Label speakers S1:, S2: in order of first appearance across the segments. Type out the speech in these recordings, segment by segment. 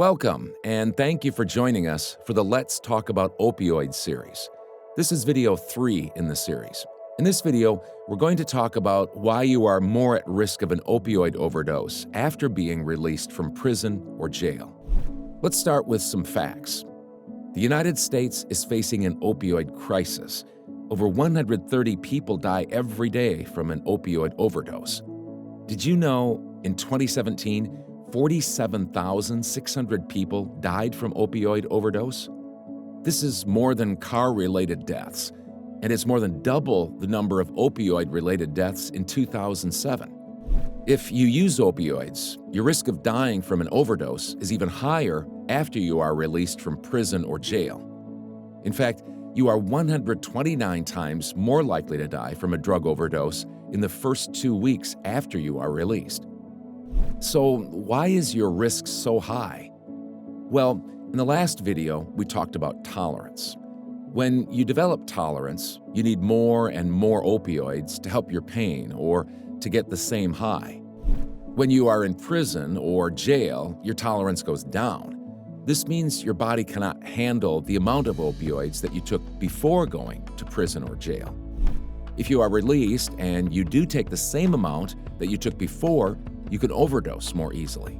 S1: Welcome, and thank you for joining us for the Let's Talk About Opioids series. This is video 3 in the series. In this video, we're going to talk about why you are more at risk of an opioid overdose after being released from prison or jail. Let's start with some facts. The United States is facing an opioid crisis. Over 130 people die every day from an opioid overdose. Did you know in 2017, 47,600 people died from opioid overdose? This is more than car-related deaths, and it's more than double the number of opioid-related deaths in 2007. If you use opioids, your risk of dying from an overdose is even higher after you are released from prison or jail. In fact, you are 129 times more likely to die from a drug overdose in the first 2 weeks after you are released. So why is your risk so high? Well, in the last video, we talked about tolerance. When you develop tolerance, you need more and more opioids to help your pain or to get the same high. When you are in prison or jail, your tolerance goes down. This means your body cannot handle the amount of opioids that you took before going to prison or jail. If you are released and you do take the same amount that you took before, you can overdose more easily.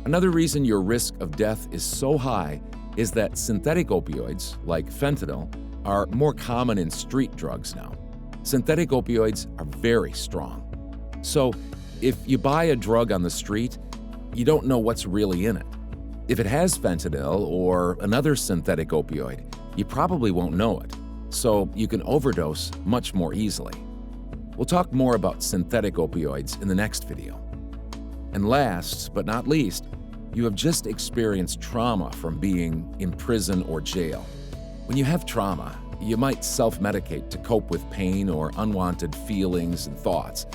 S1: Another reason your risk of death is so high is that synthetic opioids, like fentanyl, are more common in street drugs now. Synthetic opioids are very strong. So, if you buy a drug on the street, you don't know what's really in it. If it has fentanyl or another synthetic opioid, you probably won't know it, so you can overdose much more easily. We'll talk more about synthetic opioids in the next video. And last but not least, you have just experienced trauma from being in prison or jail. When you have trauma, you might self-medicate to cope with pain or unwanted feelings and thoughts.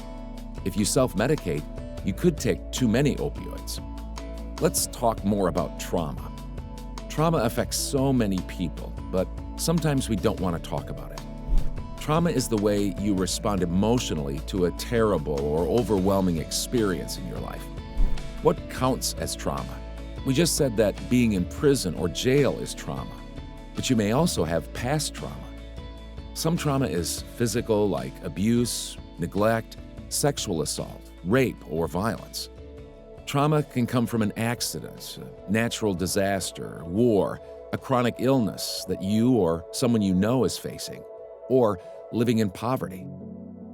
S1: If you self-medicate, you could take too many opioids. Let's talk more about trauma. Trauma affects so many people, but sometimes we don't want to talk about it. Trauma is the way you respond emotionally to a terrible or overwhelming experience in your life. What counts as trauma? We just said that being in prison or jail is trauma, but you may also have past trauma. Some trauma is physical, like abuse, neglect, sexual assault, rape, or violence. Trauma can come from an accident, a natural disaster, war, a chronic illness that you or someone you know is facing, or living in poverty.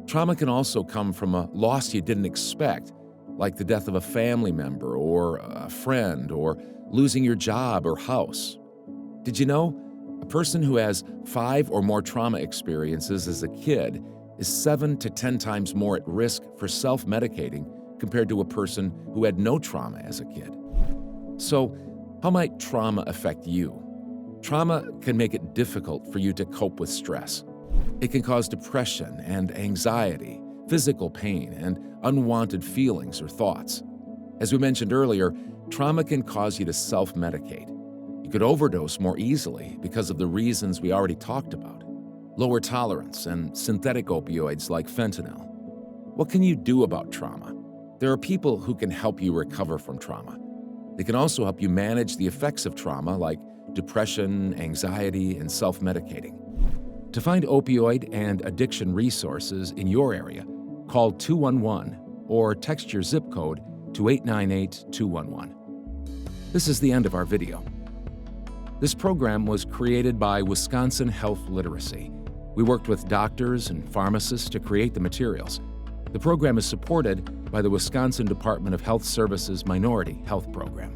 S1: Trauma can also come from a loss you didn't expect, like the death of a family member or a friend, or losing your job or house. Did you know a person who has 5 or more trauma experiences as a kid is 7 to 10 times more at risk for self-medicating compared to a person who had no trauma as a kid? So, how might trauma affect you? Trauma can make it difficult for you to cope with stress. It can cause depression and anxiety, physical pain, and unwanted feelings or thoughts. As we mentioned earlier, trauma can cause you to self-medicate. You could overdose more easily because of the reasons we already talked about: lower tolerance and synthetic opioids like fentanyl. What can you do about trauma? There are people who can help you recover from trauma. They can also help you manage the effects of trauma like depression, anxiety, and self-medicating. To find opioid and addiction resources in your area, call 211 or text your zip code to 898-211. This is the end of our video. This program was created by Wisconsin Health Literacy. We worked with doctors and pharmacists to create the materials. The program is supported by the Wisconsin Department of Health Services Minority Health Program.